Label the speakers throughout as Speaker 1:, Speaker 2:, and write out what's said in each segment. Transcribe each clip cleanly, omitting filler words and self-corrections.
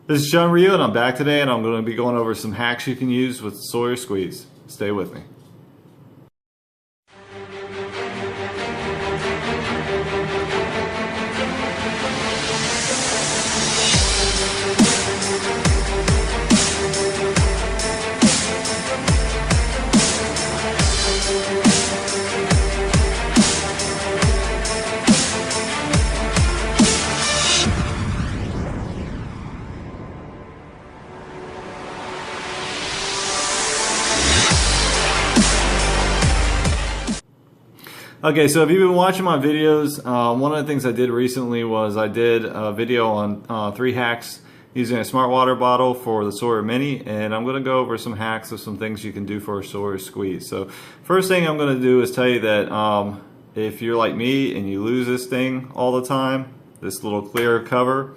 Speaker 1: This is Sean Ryu, and I'm back today, and I'm going to be going over some hacks you can use with Sawyer squeeze. Stay with me. Okay, so if you've been watching my videos, one of the things I did recently was I did a video on 3 hacks using a smart water bottle for the Sawyer Mini, and I'm going to go over some hacks of some things you can do for a Sawyer squeeze. So first thing I'm going to do is tell you that if you're like me and you lose this thing all the time, this little clear cover,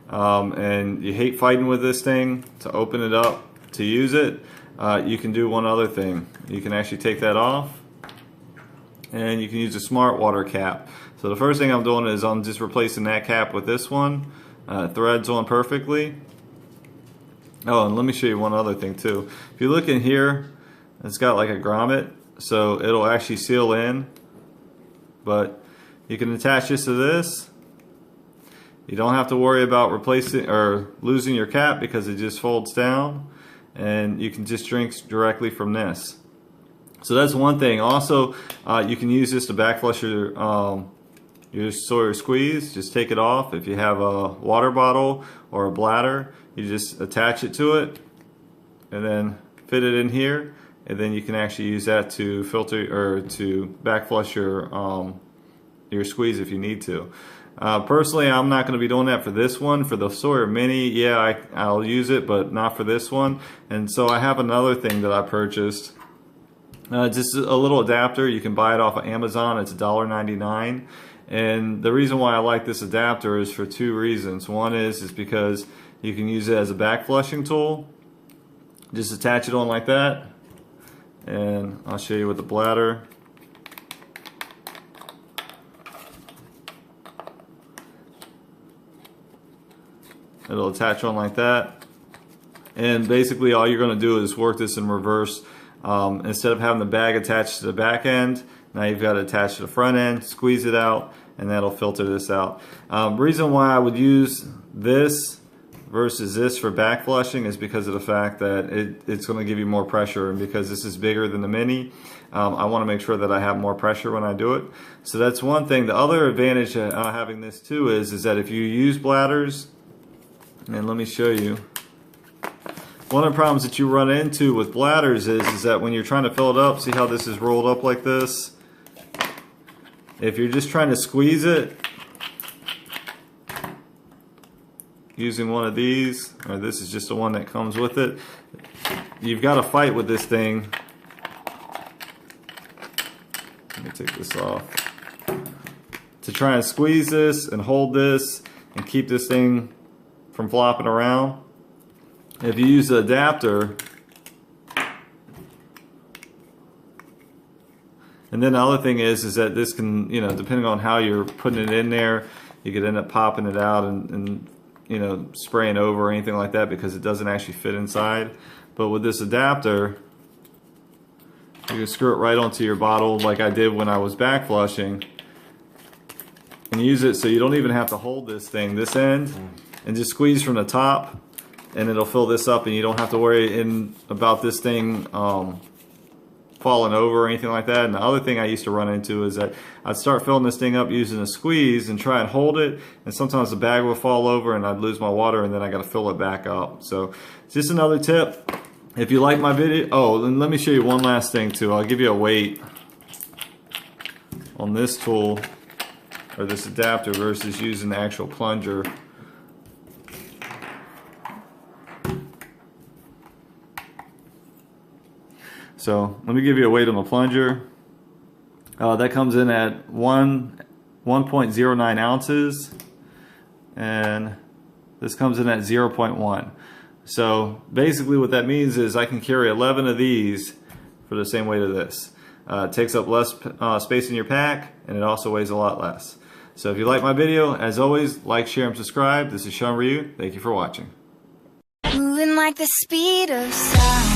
Speaker 1: and you hate fighting with this thing to open it up to use it, you can do one other thing. You can actually take that off, and you can use a smart water cap. So the first thing I'm doing is I'm just replacing that cap with this one. Threads on perfectly. Oh, and let me show you one other thing too. If you look in here, it's got like a grommet, so it'll actually seal in. But you can attach this to this. You don't have to worry about replacing or losing your cap because it just folds down, and you can just drink directly from this. So that's one thing. Also, you can use this to back flush your Sawyer squeeze. Just take it off. If you have a water bottle or a bladder, you just attach it to it and then fit it in here, and then you can actually use that to filter or to back flush your squeeze if you need to. Personally, I'm not going to be doing that for this one. For the Sawyer Mini, yeah, I'll use it, but not for this one. And so I have another thing that I purchased. Just a little adapter. You can buy it off of Amazon. It's $1.99, and the reason why I like this adapter is for 2 reasons. One is because you can use it as a back flushing tool. Just attach it on like that, and I'll show you with the bladder. It'll attach on like that, and basically all you're going to do is work this in reverse. Instead of having the bag attached to the back end, now you've got to attach to the front end, squeeze it out, and that'll filter this out. Reason why I would use this versus this for back flushing is because of the fact that it's going to give you more pressure, and because this is bigger than the Mini, I want to make sure that I have more pressure when I do it. So that's one thing. The other advantage of having this too is that if you use bladders, and let me show you. One of the problems that you run into with bladders is that when you're trying to fill it up, see how this is rolled up like this? If you're just trying to squeeze it using one of these, or this is just the one that comes with it, you've got to fight with this thing. Let me take this off. To try and squeeze this and hold this and keep this thing from flopping around. If you use the adapter, and then the other thing is that this can, depending on how you're putting it in there, you could end up popping it out and spraying over or anything like that because it doesn't actually fit inside. But with this adapter, you can screw it right onto your bottle like I did when I was back flushing, and use it so you don't even have to hold this thing, this end, and just squeeze from the top, and it'll fill this up, and you don't have to worry about this thing falling over or anything like that. And the other thing I used to run into is that I'd start filling this thing up using a squeeze and try and hold it, and sometimes the bag would fall over and I'd lose my water, and then I got to fill it back up. So just another tip. If you like my video, oh, and let me show you one last thing too. I'll give you a weight on this tool or this adapter versus using the actual plunger. So let me give you a weight on the plunger. That comes in at 1.09 ounces, and this comes in at 0.1. So basically what that means is I can carry 11 of these for the same weight of this. It takes up less space in your pack, and it also weighs a lot less. So if you like my video, as always, like, share, and subscribe. This is Sean Ryu. Thank you for watching.
Speaker 2: moving like the speed of sound.